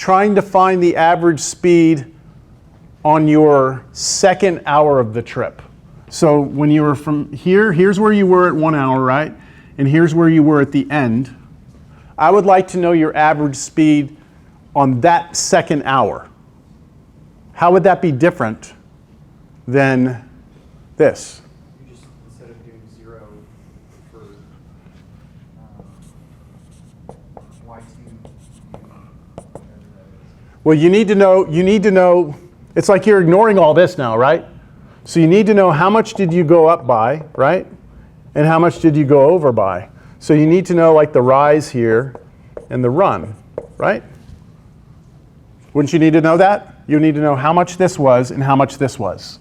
trying to find the average speed on your second hour of the trip. So when you were from here, here's where you were at 1 hour, right? And here's where you were at the end. I would like to know your average speed on that second hour. How would that be different than this? You just, instead of doing 0 for y2, well, you need to know, it's like you're ignoring all this now, right? So you need to know how much did you go up by, right? And how much did you go over by? So you need to know like the rise here and the run, right? Wouldn't you need to know that? You need to know how much this was and how much this was.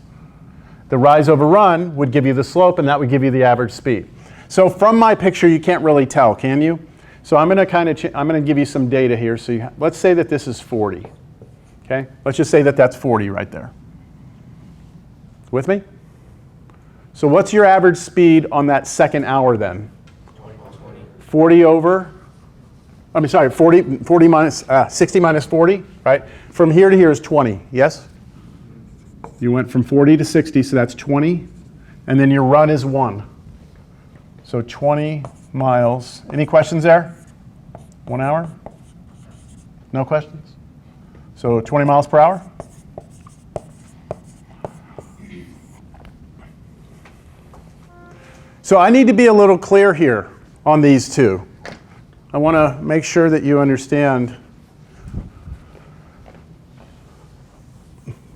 The rise over run would give you the slope, and that would give you the average speed. So from my picture, you can't really tell, can you? So I'm going to give you some data here. So let's say that this is 40. Okay? Let's just say that that's 40 right there. With me? So what's your average speed on that second hour then? 40 over, 40 minus, 60 minus 40, right? From here to here is 20, yes? You went from 40 to 60, so that's 20. And then your run is 1. So 20 miles. Any questions there? 1 hour? No questions? So 20 miles per hour? So I need to be a little clear here on these two. I want to make sure that you understand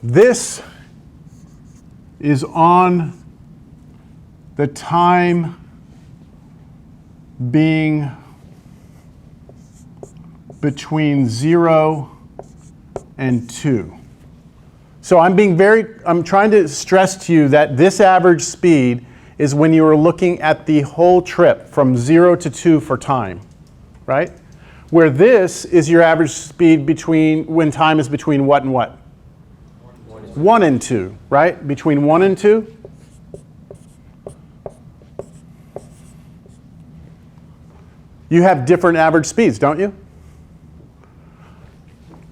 this is on the time being between 0 and 2. So I'm trying to stress to you that this average speed is when you are looking at the whole trip from 0 to 2 for time, right? Where this is your average speed when time is between what and what? 1 and 2, right? Between 1 and 2. You have different average speeds, don't you?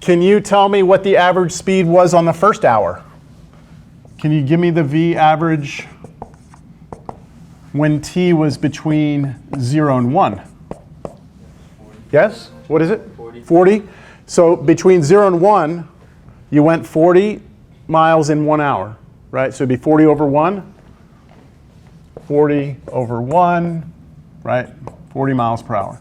Can you tell me what the average speed was on the first hour? Can you give me the V average when t was between 0 and 1? Yes? What is it? 40. So between 0 and 1, you went 40 miles in 1 hour, right? So it'd be 40 over 1. 40 over 1, right? 40 miles per hour.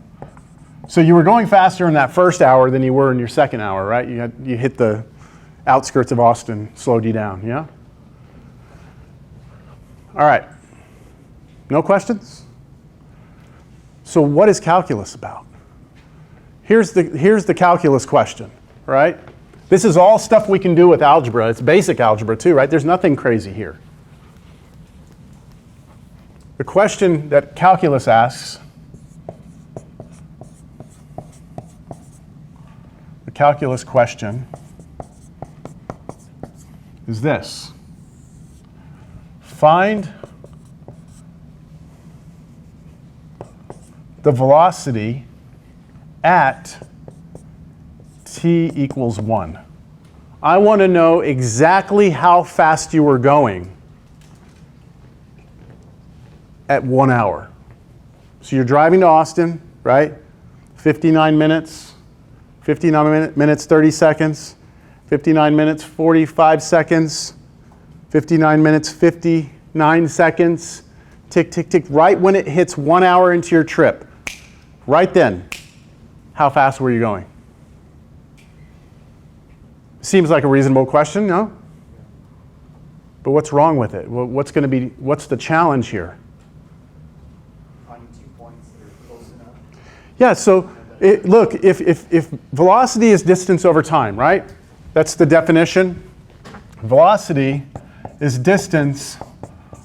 So you were going faster in that first hour than you were in your second hour, right? You hit the outskirts of Austin, slowed you down, yeah? All right. No questions? So what is calculus about? Here's the calculus question, right? This is all stuff we can do with algebra. It's basic algebra too, right? There's nothing crazy here. The question that calculus asks, the calculus question is this. Find the velocity at t equals 1. I want to know exactly how fast you were going at 1 hour. So you're driving to Austin, right? 59 minutes, 59 minutes, 30 seconds, 59 minutes, 45 seconds, 59 minutes, 59 seconds, tick, tick, tick, right when it hits 1 hour into your trip. Right then, how fast were you going? Seems like a reasonable question, no? But what's wrong with it? What's the challenge here? Finding 2 points that are close enough. Yeah, so look, if velocity is distance over time, right? That's the definition. Velocity is distance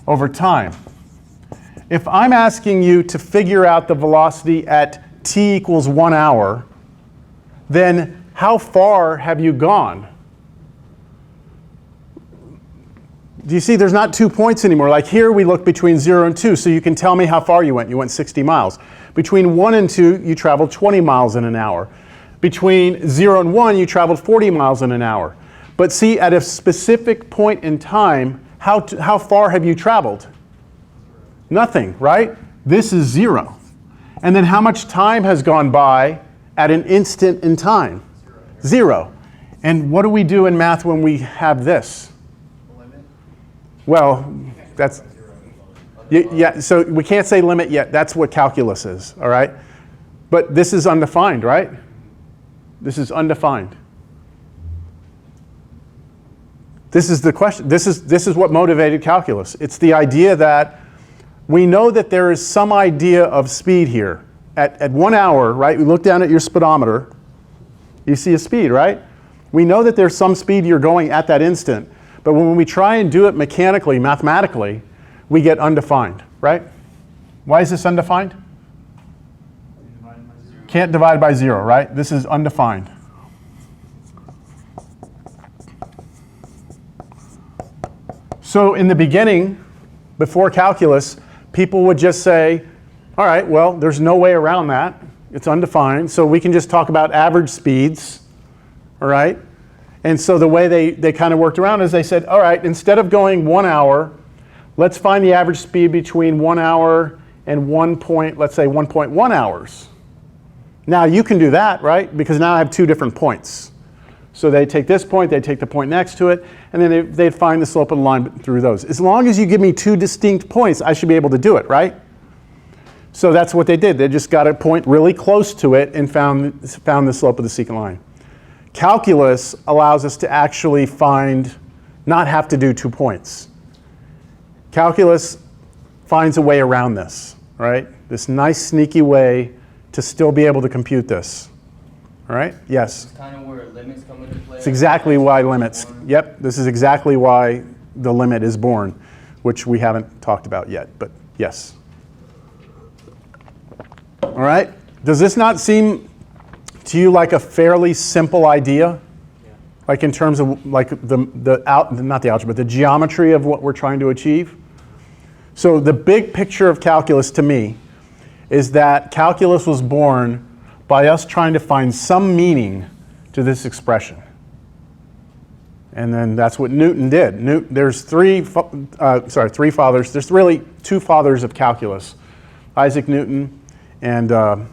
over time. If I'm asking you to figure out the velocity at t equals 1 hour, then how far have you gone? Do you see there's not 2 points anymore? Like here we look between 0 and 2, so you can tell me how far you went. You went 60 miles. Between 1 and 2, you traveled 20 miles in an hour. Between 0 and 1, you traveled 40 miles in an hour. But see, at a specific point in time, how far have you traveled? Nothing, right? This is 0. And then how much time has gone by at an instant in time? 0. And what do we do in math when we have this? Limit? Well, that's, yeah, so we can't say limit yet. That's what calculus is, all right? But this is undefined, right? This is undefined. This is the question. This is what motivated calculus. It's the idea that we know that there is some idea of speed here. At 1 hour, right, we look down at your speedometer, you see a speed, right? We know that there's some speed you're going at that instant, but when we try and do it mechanically, mathematically, we get undefined, right? Why is this undefined? Can't divide by 0, right? This is undefined. So in the beginning, before calculus, people would just say, all right, well, there's no way around that. It's undefined, so we can just talk about average speeds, all right? And so the way they kind of worked around is they said, all right, instead of going 1 hour, let's find the average speed between 1 hour and let's say 1.1 hours. Now you can do that, right? Because now I have 2 different points. So they take this point, they take the point next to it, and then they'd find the slope of the line through those. As long as you give me 2 distinct points, I should be able to do it, right? So that's what they did. They just got a point really close to it and found the slope of the secant line. Calculus allows us to actually not have to do 2 points. Calculus finds a way around this, right? This nice sneaky way to still be able to compute this. All right? Yes? It's kind of where limits come into play. It's exactly why limits. Yep, this is exactly why the limit is born, which we haven't talked about yet, but yes. All right? Does this not seem to you like a fairly simple idea? Yeah. Like in terms of like not the algebra, but the geometry of what we're trying to achieve? So the big picture of calculus to me is that calculus was born by us trying to find some meaning to this expression. And then that's what Newton did. There's three fathers. There's really 2 fathers of calculus. Isaac Newton and, I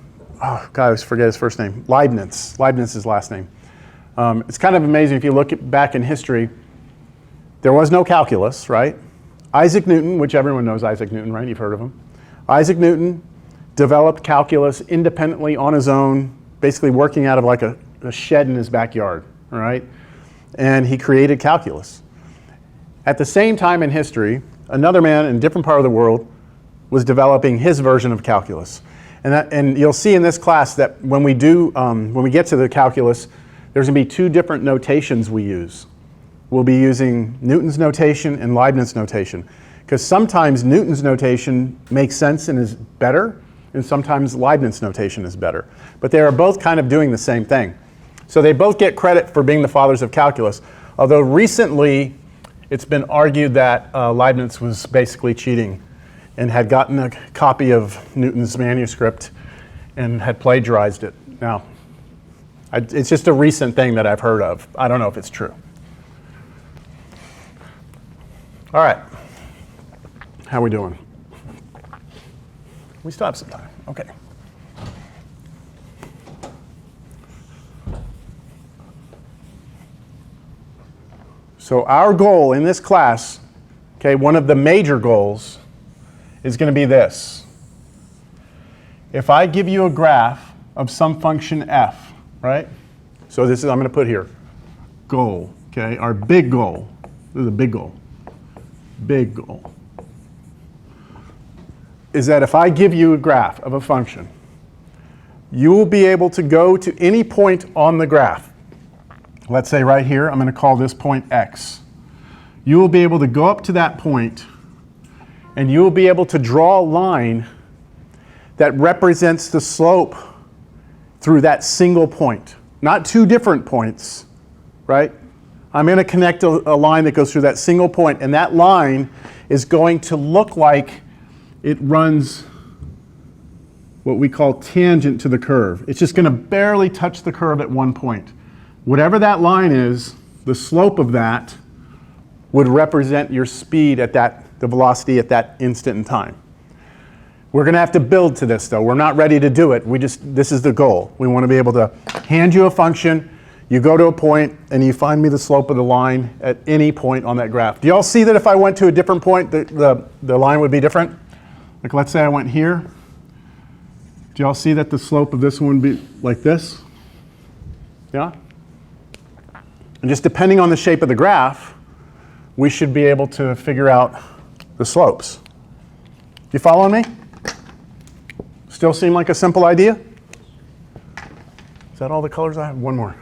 always forget his first name, Leibniz. Leibniz is his last name. It's kind of amazing if you look back in history, there was no calculus, right? Isaac Newton, which everyone knows Isaac Newton, right? You've heard of him. Isaac Newton developed calculus independently on his own, basically working out of like a shed in his backyard, all right? And he created calculus. At the same time in history, another man in a different part of the world was developing his version of calculus. And you'll see in this class that when we get to the calculus, there's going to be 2 different notations we use. We'll be using Newton's notation and Leibniz's notation, because sometimes Newton's notation makes sense and is better, and sometimes Leibniz's notation is better. But they are both kind of doing the same thing. So they both get credit for being the fathers of calculus, although recently it's been argued that Leibniz was basically cheating and had gotten a copy of Newton's manuscript and had plagiarized it. Now, it's just a recent thing that I've heard of. I don't know if it's true. All right. How we doing? We still have some time. Okay. So our goal in this class, okay, one of the major goals is going to be this. If I give you a graph of some function f, right? So this is, I'm going to put here, goal, okay? Our big goal. This is a big goal. Big goal. Is that if I give you a graph of a function, you will be able to go to any point on the graph. Let's say right here, I'm going to call this point x. You will be able to go up to that point, and you will be able to draw a line that represents the slope through that single point. Not 2 different points, right? I'm going to connect a line that goes through that single point, and that line is going to look like it runs what we call tangent to the curve. It's just going to barely touch the curve at one point. Whatever that line is, the slope of that would represent your speed at the velocity at that instant in time. We're going to have to build to this though. We're not ready to do it. This is the goal. We want to be able to hand you a function, you go to a point, and you find me the slope of the line at any point on that graph. Do y'all see that if I went to a different point, the line would be different? Like let's say I went here. Do y'all see that the slope of this one would be like this? Yeah? And just depending on the shape of the graph, we should be able to figure out the slopes. You following me? Still seem like a simple idea? Is that all the colors I have? One more.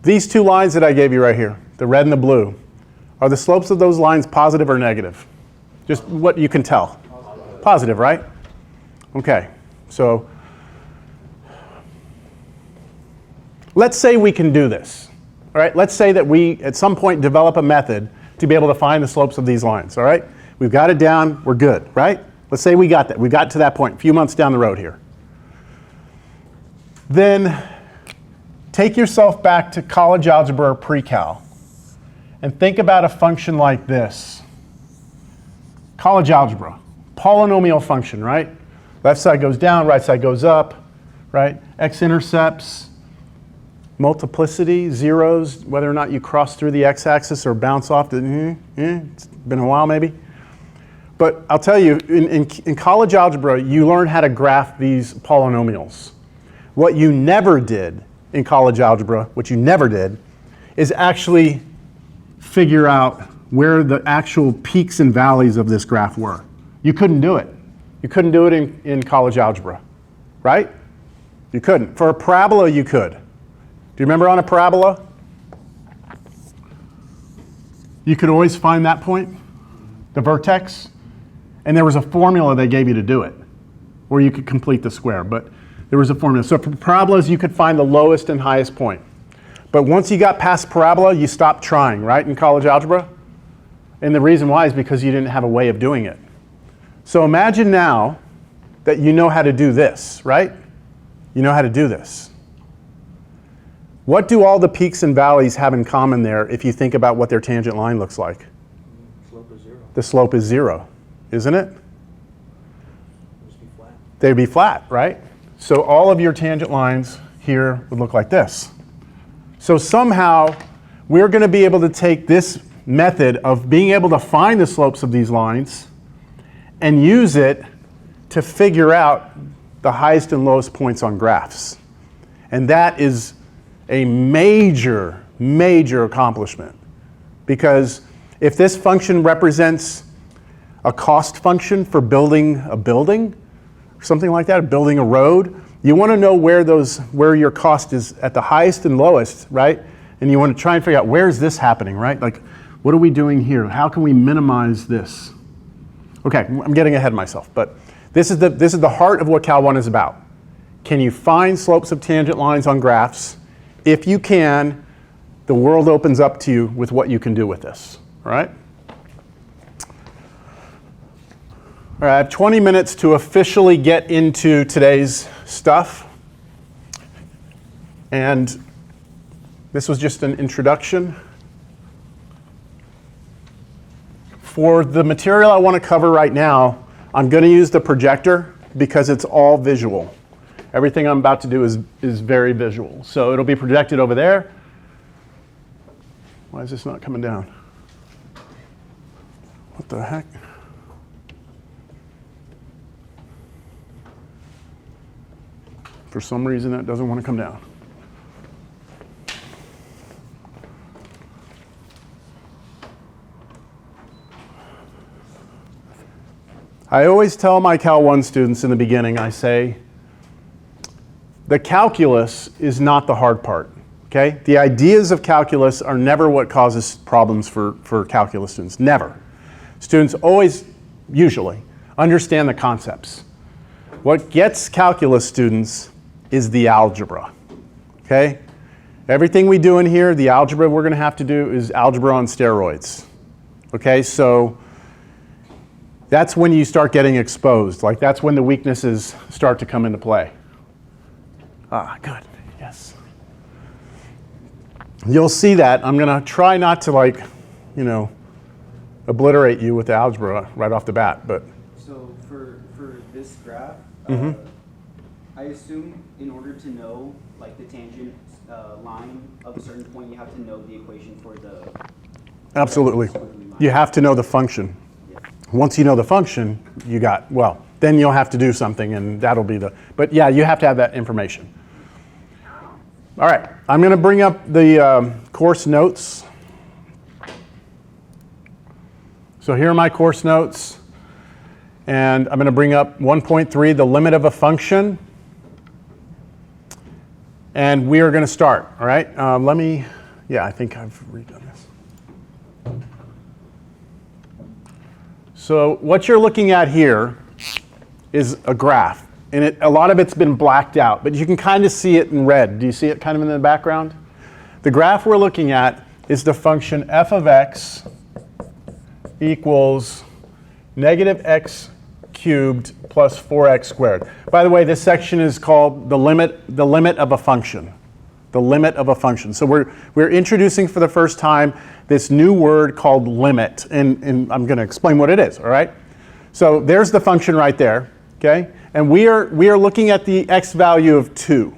These two lines that I gave you right here, the red and the blue, are the slopes of those lines positive or negative? Just what you can tell. Positive, right? Okay, so let's say we can do this. All right, let's say that we at some point develop a method to be able to find the slopes of these lines. All right, we've got it down, we're good, right? Let's say we got that. We got to that point a few months down the road here. Then take yourself back to college algebra or pre-cal and think about a function like this. College algebra, polynomial function, right? Left side goes down, right side goes up, right? X-intercepts, multiplicity, zeros, whether or not you cross through the x-axis or bounce off the, it's been a while maybe. But I'll tell you, in college algebra, you learn how to graph these polynomials. What you never did in college algebra, what you never did, is actually figure out where the actual peaks and valleys of this graph were. You couldn't do it. You couldn't do it in college algebra, right? You couldn't. For a parabola, you could. Do you remember on a parabola? You could always find that point, the vertex, and there was a formula they gave you to do it, or you could complete the square, but there was a formula. So for parabolas, you could find the lowest and highest point. But once you got past parabola, you stopped trying, right, in college algebra? And the reason why is because you didn't have a way of doing it. So imagine now that you know how to do this, right? You know how to do this. What do all the peaks and valleys have in common there if you think about what their tangent line looks like? Slope is 0. The slope is 0, isn't it? Just be flat. They'd be flat, right? So all of your tangent lines here would look like this. So somehow we're going to be able to take this method of being able to find the slopes of these lines and use it to figure out the highest and lowest points on graphs. And that is a major, major accomplishment. Because if this function represents a cost function for building a building, or something like that, building a road, you want to know where your cost is at the highest and lowest, right? And you want to try and figure out where is this happening, right? Like, what are we doing here? How can we minimize this? Okay, I'm getting ahead of myself, but this is the heart of what Cal 1 is about. Can you find slopes of tangent lines on graphs? If you can, the world opens up to you with what you can do with this, all right? All right, I have 20 minutes to officially get into today's stuff. And this was just an introduction. For the material I want to cover right now, I'm going to use the projector because it's all visual. Everything I'm about to do is very visual. So it'll be projected over there. Why is this not coming down? What the heck? For some reason, that doesn't want to come down. I always tell my Cal 1 students in the beginning, I say, the calculus is not the hard part, okay? The ideas of calculus are never what causes problems for calculus students, never. Students always, usually, understand the concepts. What gets calculus students is the algebra, okay? Everything we do in here, the algebra we're going to have to do is algebra on steroids, Okay, so that's when you start getting exposed. Like that's when the weaknesses start to come into play. Ah, good, yes. You'll see that. I'm gonna try not to like, you know, obliterate you with the algebra right off the bat, but. So for this graph, I assume in order to know like the tangent line of a certain point, you have to know the equation for the. Absolutely. Squiggly line. You have to know the function. Yeah. Once you know the function, you got, well, then you'll have to do something and that'll be the, but yeah, you have to have that information. All right, I'm going to bring up the course notes. So here are my course notes. And I'm going to bring up 1.3, the limit of a function. And we are going to start, all right? I think I've redone this. So what you're looking at here is a graph. And a lot of it's been blacked out, but you can kind of see it in red. Do you see it kind of in the background? The graph we're looking at is the function f of x equals negative x cubed plus 4x squared. By the way, this section is called the limit of a function. The limit of a function. So we're introducing for the first time this new word called limit, and I'm going to explain what it is, all right? So there's the function right there, okay? And we are looking at the x value of 2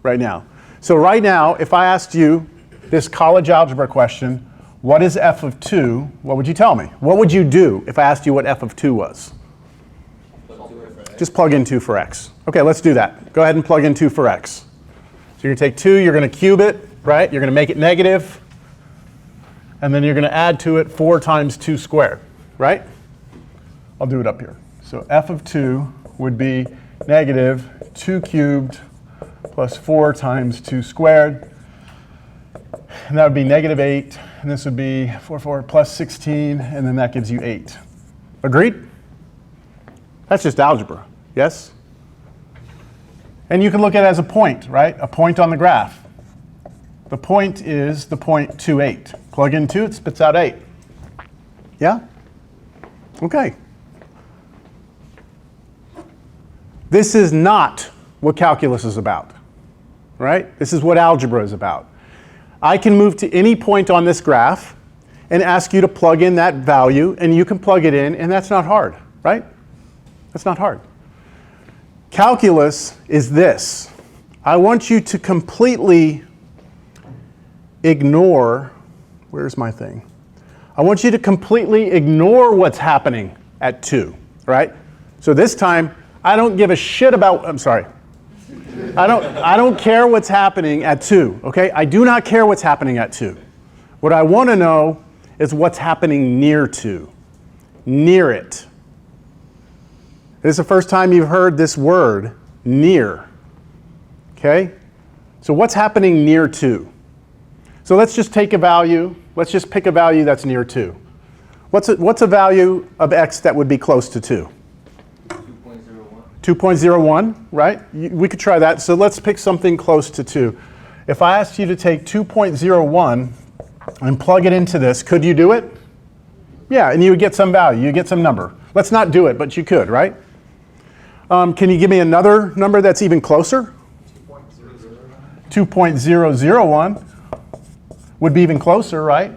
right now. So right now, if I asked you this college algebra question, what is f of 2, what would you tell me? What would you do if I asked you what f of 2 was? Just plug in 2 for x. Okay, let's do that. Go ahead and plug in 2 for x. So you're going to take 2, you're going to cube it, right? You're going to make it negative. And then you're going to add to it 4 times 2 squared, right? I'll do it up here. So f of 2 would be negative 2 cubed plus 4 times 2 squared. And that would be negative 8. And this would be 4 plus 16. And then that gives you 8. Agreed? That's just algebra, yes? And you can look at it as a point, right? A point on the graph. The point is the point 2, 8. Plug in 2, it spits out 8. Yeah? Okay. This is not what calculus is about, right? This is what algebra is about. I can move to any point on this graph and ask you to plug in that value, and you can plug it in, and that's not hard, right? That's not hard. Calculus is this. I want you to completely ignore, where's my thing? I want you to completely ignore what's happening at 2, right? So this time, I don't give a shit about, I'm sorry. I don't care what's happening at 2, okay? I do not care what's happening at 2. What I want to know is what's happening near 2, near it. This is the first time you've heard this word, near, okay? So what's happening near 2? So let's just take a value. Let's just pick a value that's near 2. What's a value of x that would be close to 2? 2.01, right? We could try that. So let's pick something close to 2. If I asked you to take 2.01 and plug it into this, could you do it? Yeah, and you would get some value. You get some number. Let's not do it, but you could, right? Can you give me another number that's even closer? 2.001 would be even closer, right?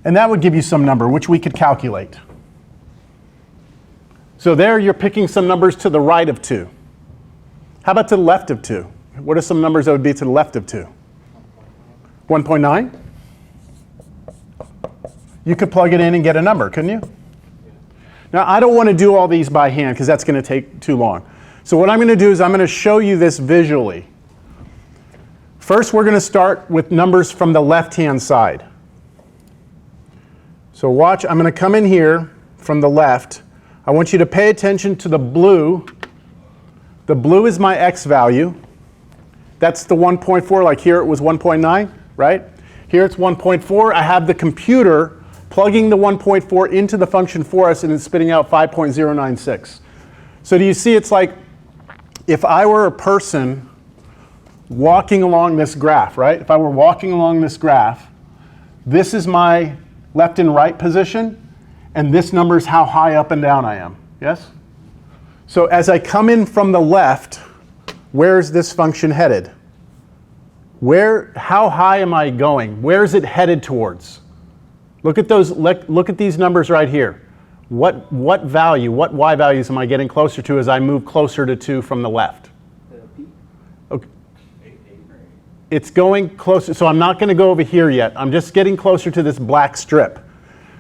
And that would give you some number, which we could calculate. So there you're picking some numbers to the right of 2. How about to the left of 2? What are some numbers that would be to the left of 2? 1.9? You could plug it in and get a number, couldn't you? Now, I don't want to do all these by hand because that's going to take too long. So what I'm going to do is I'm going to show you this visually. First, we're going to start with numbers from the left-hand side. So watch, I'm going to come in here from the left. I want you to pay attention to the blue. The blue is my x value. That's the 1.4, like here it was 1.9, right? Here it's 1.4. I have the computer plugging the 1.4 into the function for us, and it's spitting out 5.096. So do you see it's like if I were a person walking along this graph, right? If I were walking along this graph, this is my left and right position, and this number is how high up and down I am. Yes? So as I come in from the left, where's this function headed? How high am I going? Where is it headed towards? Look at these numbers right here. What value, what y values am I getting closer to as I move closer to 2 from the left? Okay. It's going closer, so I'm not going to go over here yet. I'm just getting closer to this black strip.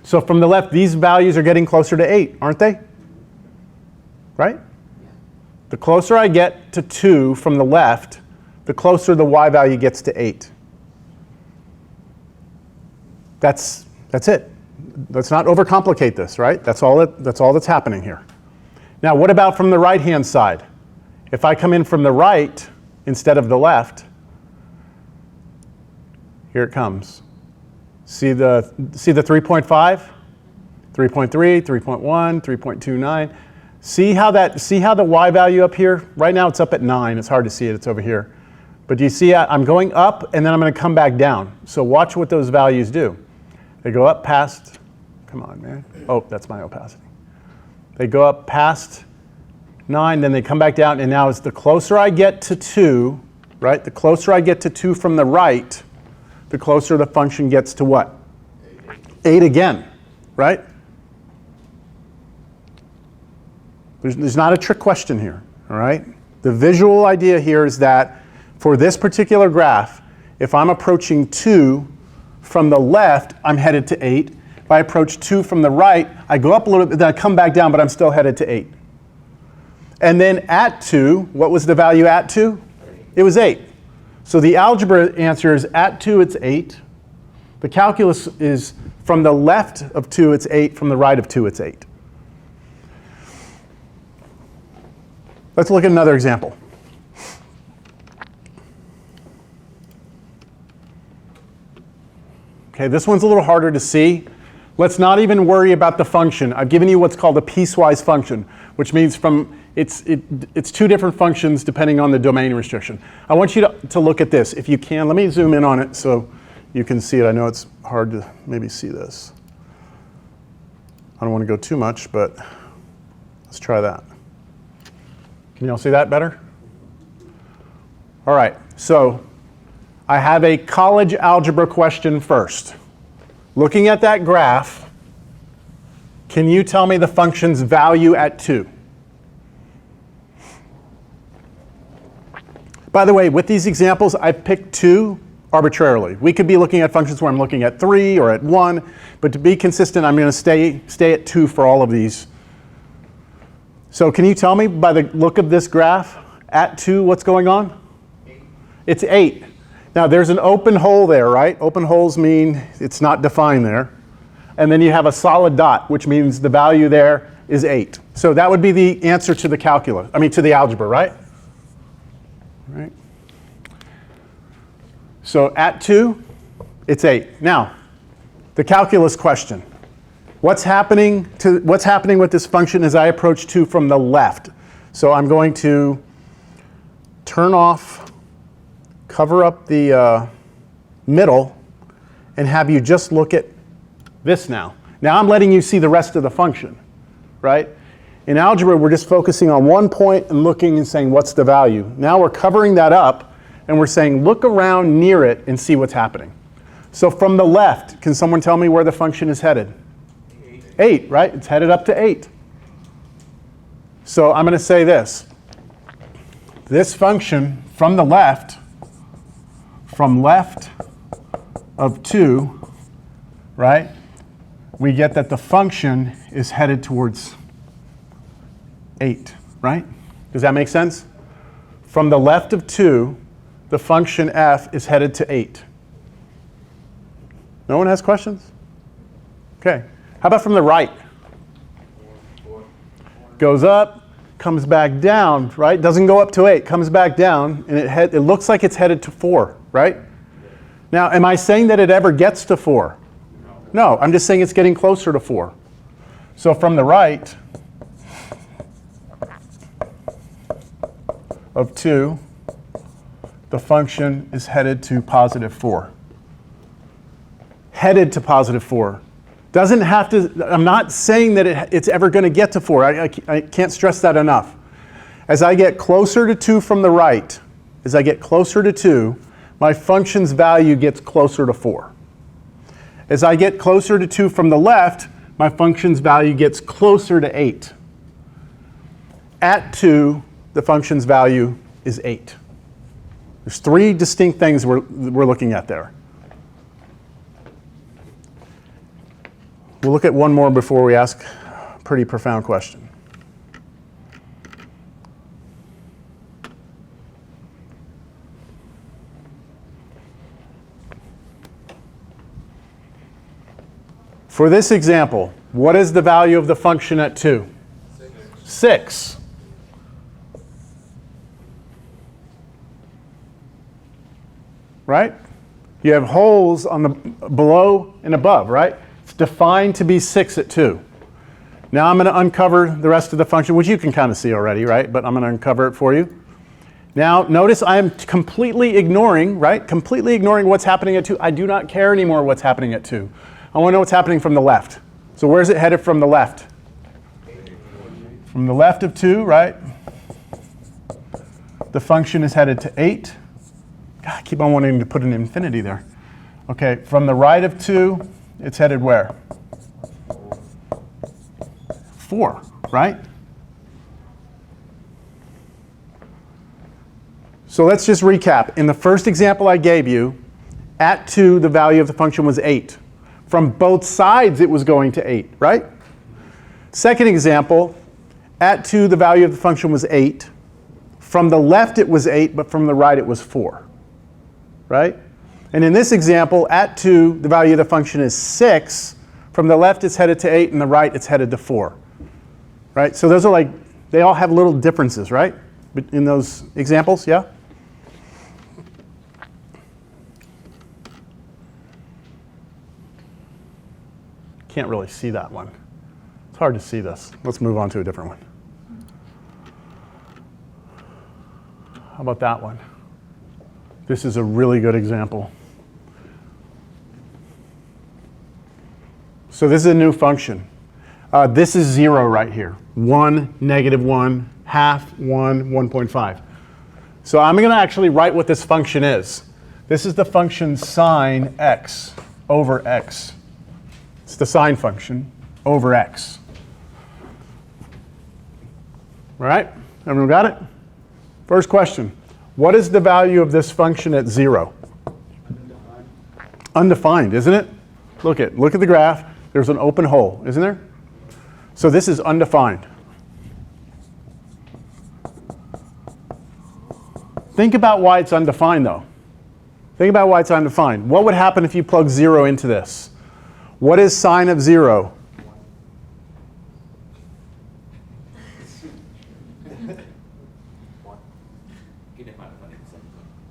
So from the left, these values are getting closer to 8, aren't they? Right? The closer I get to 2 from the left, the closer the y value gets to 8. That's it. Let's not overcomplicate this, right? That's all that's happening here. Now, what about from the right-hand side? If I come in from the right instead of the left, here it comes. See the 3.5, 3.3, 3.1, 3.29. See how the y value up here? Right now it's up at 9. It's hard to see it. It's over here. But do you see I'm going up and then I'm going to come back down. So watch what those values do. They go up past, come on, man. Oh, that's my opacity. They go up past 9, then they come back down, and now as the closer I get to 2, right? The closer I get to 2 from the right, the closer the function gets to what? 8 again, right? There's not a trick question here, all right? The visual idea here is that for this particular graph, if I'm approaching 2 from the left, I'm headed to 8. If I approach 2 from the right, I go up a little bit, then I come back down, but I'm still headed to 8. And then at 2, what was the value at 2? It was 8. So the algebra answer is at 2, it's 8. The calculus is from the left of 2, it's 8. From the right of 2, it's 8. Let's look at another example. Okay, this one's a little harder to see. Let's not even worry about the function. I've given you what's called a piecewise function, which means it's 2 different functions depending on the domain restriction. I want you to look at this. If you can, let me zoom in on it so you can see it. I know it's hard to maybe see this. I don't want to go too much, but let's try that. Can you all see that better? All right, so I have a college algebra question first. Looking at that graph, can you tell me the function's value at 2? By the way, with these examples, I've picked 2 arbitrarily. We could be looking at functions where I'm looking at 3 or at 1, but to be consistent, I'm going to stay at 2 for all of these. So can you tell me by the look of this graph, at 2, what's going on? 8. It's 8. Now there's an open hole there, right? Open holes mean it's not defined there. And then you have a solid dot, which means the value there is 8. So that would be the answer to the to the algebra, right? Right. So at 2, it's 8. Now, the calculus question. What's happening with this function as I approach 2 from the left? So I'm going to turn off, cover up the middle, and have you just look at this now. Now I'm letting you see the rest of the function, right? In algebra, we're just focusing on one point and looking and saying, what's the value? Now we're covering that up, and we're saying, look around near it and see what's happening. So from the left, can someone tell me where the function is headed? 8, right? It's headed up to 8. So I'm going to say this. This function from the left, from left of 2, right? We get that the function is headed towards 8, right? Does that make sense? From the left of 2, the function f is headed to 8. No one has questions? Okay. How about from the right? 4. Goes up, comes back down, right? Doesn't go up to 8, comes back down, and it looks like it's headed to 4, right? Now, am I saying that it ever gets to 4? No, I'm just saying it's getting closer to 4. So from the right of 2, the function is headed to positive 4. Headed to positive 4. Doesn't have to, I'm not saying that it's ever going to get to 4. I can't stress that enough. As I get closer to 2 from the right, as I get closer to 2, my function's value gets closer to 4. As I get closer to 2 from the left, my function's value gets closer to 8. At 2, the function's value is 8. There's 3 distinct things we're looking at there. We'll look at one more before we ask a pretty profound question. For this example, what is the value of the function at 2? 6. Right? You have holes on the below and above, right? It's defined to be 6 at 2. Now I'm going to uncover the rest of the function, which you can kind of see already, right? But I'm going to uncover it for you. Now notice I am completely ignoring, right? Completely ignoring what's happening at 2. I do not care anymore what's happening at 2. I want to know what's happening from the left. So where's it headed from the left? From the left of 2, right? The function is headed to 8. God, I keep on wanting to put an infinity there. Okay, from the right of 2, it's headed where? 4, right? So let's just recap. In the first example I gave you, at 2, the value of the function was 8. From both sides, it was going to 8, right? Second example, at 2, the value of the function was 8. From the left, it was 8, but from the right, it was 4, right? And in this example, at 2, the value of the function is 6. From the left, it's headed to 8, and the right, it's headed to 4, right? So those are like, they all have little differences, right? In those examples, yeah? Can't really see that one. It's hard to see this. Let's move on to a different one. How about that one? This is a really good example. So this is a new function. This is 0 right here. 1, -1, half, 1, 1.5. So I'm going to actually write what this function is. This is the function sine x over x. It's the sine function over x. All right? Everyone got it? First question. What is the value of this function at 0? Undefined, isn't it? Look at the graph. There's an open hole, isn't there? So this is undefined. Think about why it's undefined, though. Think about why it's undefined. What would happen if you plug 0 into this? What is sine of 0?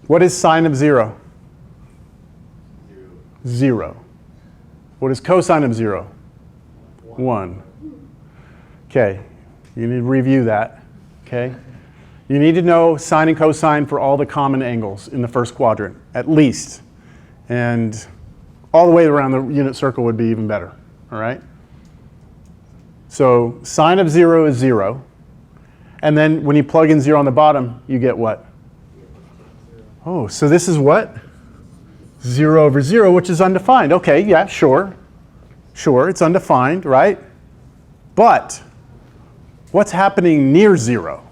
What is sine of 0? 0. What is cosine of 0? 1. Okay, you need to review that. Okay, you need to know sine and cosine for all the common angles in the first quadrant, at least. And all the way around the unit circle would be even better, all right? So sine of 0 is 0. And then when you plug in 0 on the bottom, you get what? Oh, so this is what? 0 over 0, which is undefined. Okay, yeah, sure. Sure, it's undefined, right? But what's happening near 0?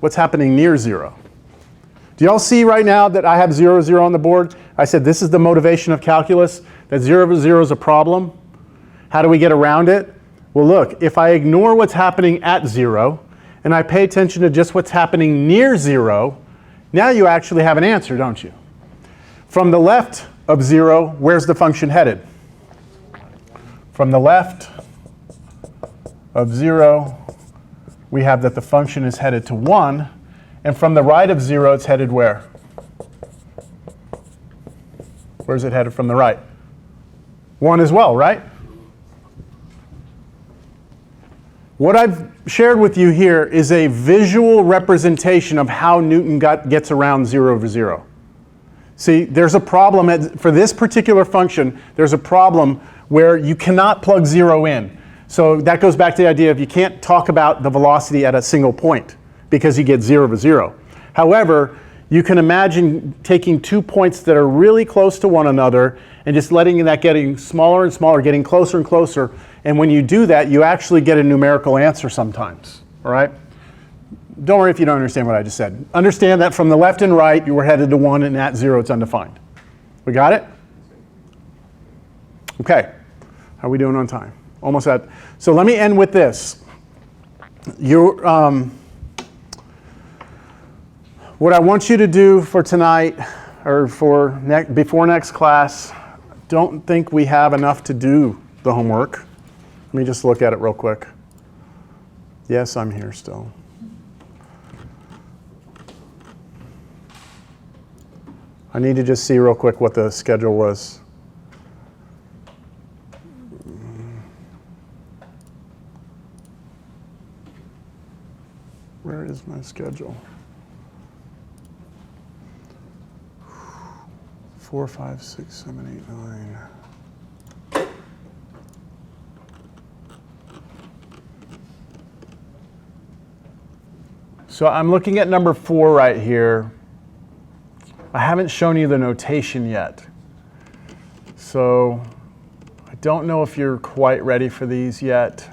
What's happening near 0? Do y'all see right now that I have 0, 0 on the board? I said this is the motivation of calculus, that 0 over 0 is a problem. How do we get around it? Well, look, if I ignore what's happening at 0, and I pay attention to just what's happening near 0, now you actually have an answer, don't you? From the left of 0, where's the function headed? From the left of 0, we have that the function is headed to 1. And from the right of 0, it's headed where? Where's it headed from the right? 1 as well, right? What I've shared with you here is a visual representation of how Newton gets around 0 over 0. See, there's a problem for this particular function. There's a problem where you cannot plug 0 in. So that goes back to the idea of you can't talk about the velocity at a single point because you get 0 to 0. However, you can imagine taking 2 points that are really close to one another and just letting that getting smaller and smaller, getting closer and closer. And when you do that, you actually get a numerical answer sometimes, all right? Don't worry if you don't understand what I just said. Understand that from the left and right, you were headed to 1, and at 0, it's undefined. We got it? Okay. How are we doing on time? Almost at. So let me end with this. What I want you to do for tonight, or for before next class, don't think we have enough to do the homework. Let me just look at it real quick. Yes, I'm here still. I need to just see real quick what the schedule was. Where is my schedule? 4, 5, 6, 7, 8, 9. So I'm looking at number 4 right here. I haven't shown you the notation yet. So I don't know if you're quite ready for these yet.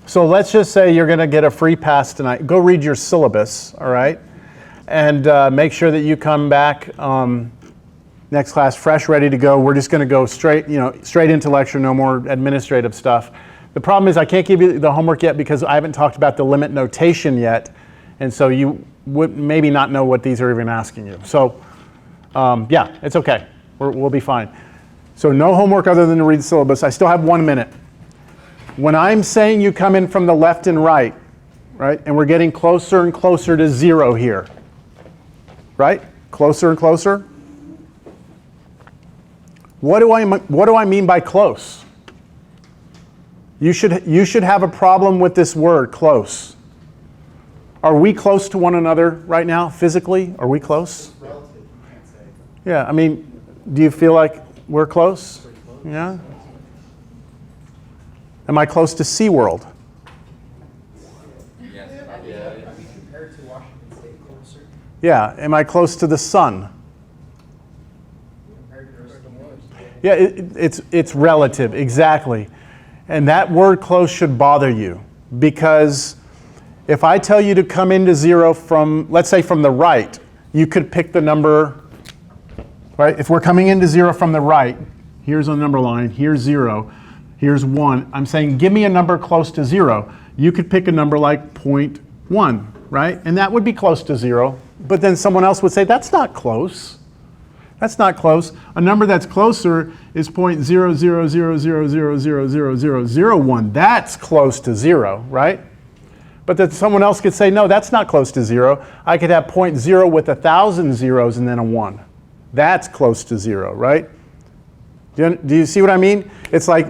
So let's just say you're going to get a free pass tonight. Go read your syllabus, all right? And make sure that you come back next class fresh, ready to go. We're just going to go straight into lecture, no more administrative stuff. The problem is I can't give you the homework yet because I haven't talked about the limit notation yet. And so you would maybe not know what these are even asking you. So yeah, it's okay. We'll be fine. So no homework other than to read the syllabus. I still have 1 minute. When I'm saying you come in from the left and right, and we're getting closer and closer to 0 here, right? Closer and closer. What do I mean by close? You should have a problem with this word, close. Are we close to one another right now, physically? Are we close? Relative, you can't say. Yeah, I mean, do you feel like we're close? Yeah? Am I close to SeaWorld? Yes. Are we compared to Washington State closer Yeah. Am I close to the sun? compared to the rest of the world? Yeah, it's relative, exactly. And that word close should bother you because if I tell you to come into 0 from, let's say from the right, you could pick the number, right? If we're coming into 0 from the right, here's a number line, here's 0, here's 1. I'm saying give me a number close to 0. You could pick a number like 0.1, right? And that would be close to 0. But then someone else would say, that's not close. That's not close. A number that's closer is 0.00000000001. That's close to 0, right? But then someone else could say, no, that's not close to 0. I could have 0.0 with 1,000 zeros and then a 1. That's close to 0, right? Do you see what I mean? It's like